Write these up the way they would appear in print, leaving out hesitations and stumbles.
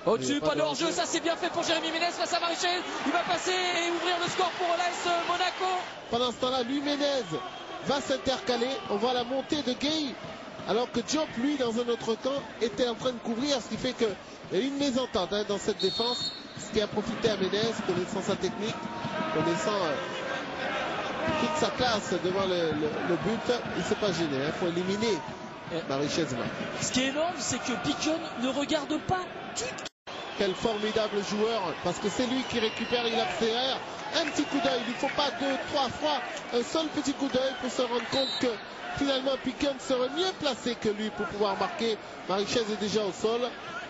Au-dessus, pas de hors-jeu, ça c'est bien fait pour Jérémy Ménez face à Marichel. Il va passer et ouvrir le score pour l'AS Monaco. Pendant ce temps-là, lui, Ménez va s'intercaler. On voit la montée de Gay, alors que Diop, lui, dans un autre camp, était en train de couvrir, ce qui fait qu'il y a eu une mésentente dans cette défense, ce qui a profité à Ménez, connaissant sa technique, connaissant toute sa classe devant le but. Il ne s'est pas gêné, il faut éliminer Marichel. Ce qui est énorme, c'est que Piquon ne regarde pas du tout. Quel formidable joueur, parce que c'est lui qui récupère, il accélère. Un petit coup d'œil, il ne faut pas 2, 3 fois un seul petit coup d'œil pour se rendre compte que finalement Piquon serait mieux placé que lui pour pouvoir marquer. Marichel est déjà au sol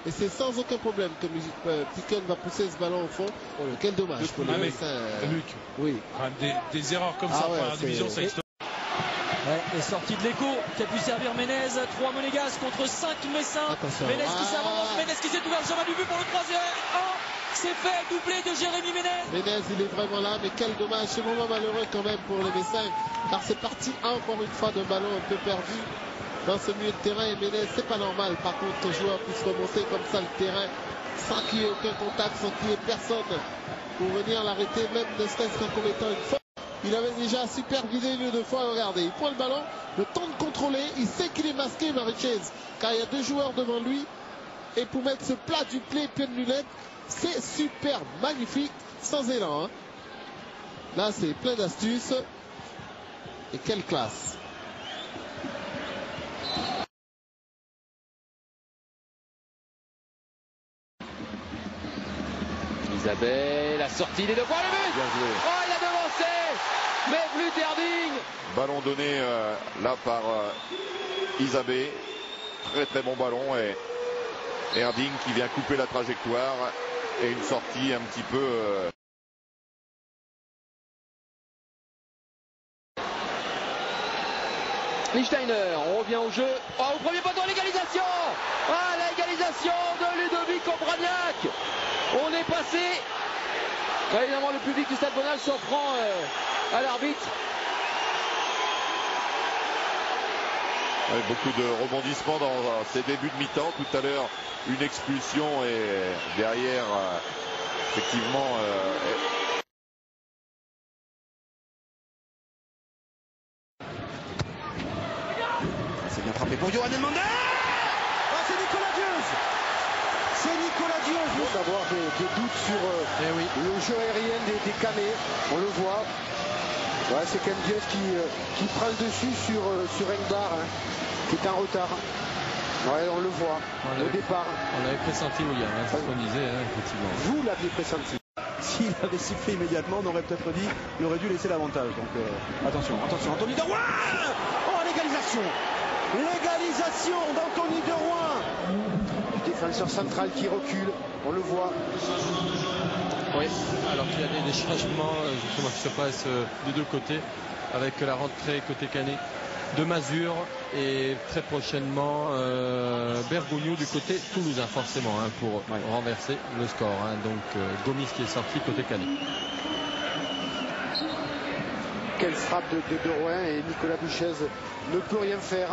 et c'est sans aucun problème que Piquon va pousser ce ballon au fond. Quel dommage pour les Messins. Luc, oui. Des erreurs comme ça en division, c'est Et sortie de l'écho qui a pu servir Ménez. 3 Monégasques contre 5 Messins. Ménez qui s'avance, Ménez qui s'est ouvert le chemin du but pour le 3e. C'est fait, doublé de Jérémy Ménez. Ménez, il est vraiment là, mais quel dommage. C'est moment malheureux quand même pour les Messins, car c'est parti encore une fois d'un ballon un peu perdu dans ce milieu de terrain. Et Ménez, c'est pas normal par contre qu'un joueur puisse remonter comme ça le terrain sans qu'il y ait aucun contact, sans qu'il y ait personne pour venir l'arrêter, même ne serait-ce qu'en commettant une faute. Il avait déjà supervisé une ou deux fois. Regardez, il prend le ballon, le temps de contrôler, il sait qu'il est masqué, Marichel, car il y a 2 joueurs devant lui. Et pour mettre ce plat du pied de lunette, c'est super magnifique, sans élan. Là, c'est plein d'astuces. Et quelle classe. Isabelle, la sortie des 2 points, le but. Oh, il a devancé, mais plus Erding. Ballon donné là par Isabelle. Très très bon ballon et Erding qui vient couper la trajectoire et une sortie un petit peu... Lichtsteiner, on revient au jeu. Oh, au premier poteau, l'égalisation. Ah, l'égalisation de Ludovic Obraniak. On est passé. Évidemment, le public du Stade Bonal s'en prend à l'arbitre. Avec beaucoup de rebondissements dans ces débuts de mi-temps. Tout à l'heure, une expulsion et derrière, effectivement... C'est bien frappé pour Johan Elmander. C'est Nicolas Dieuze. C'est Nicolas Dieuze. D'avoir des doutes sur le jeu aérien des Canets. On le voit. Ouais, c'est quand même Dieuze qui prend le dessus sur Engbar, qui est en retard. Ouais, on le voit au départ. On l'avait pressenti, William, c'est ce qu'on disait, effectivement. Vous l'aviez pressenti. S'il avait sifflé immédiatement, on aurait peut-être dit qu'il aurait dû laisser l'avantage. Donc attention, Anthony Deroy. Oh, l'égalisation. L'égalisation d'Anthony Deroy. Défenseur central qui recule, on le voit. Oui, alors qu'il y a des changements justement qui se passent des 2 côtés, avec la rentrée côté Canet de Mazur et très prochainement Bergogneau du côté toulousain forcément pour renverser le score. Donc Gomis qui est sorti côté Canet. Quelle frappe de Derouin, et Nicolas Duchesne ne peut rien faire.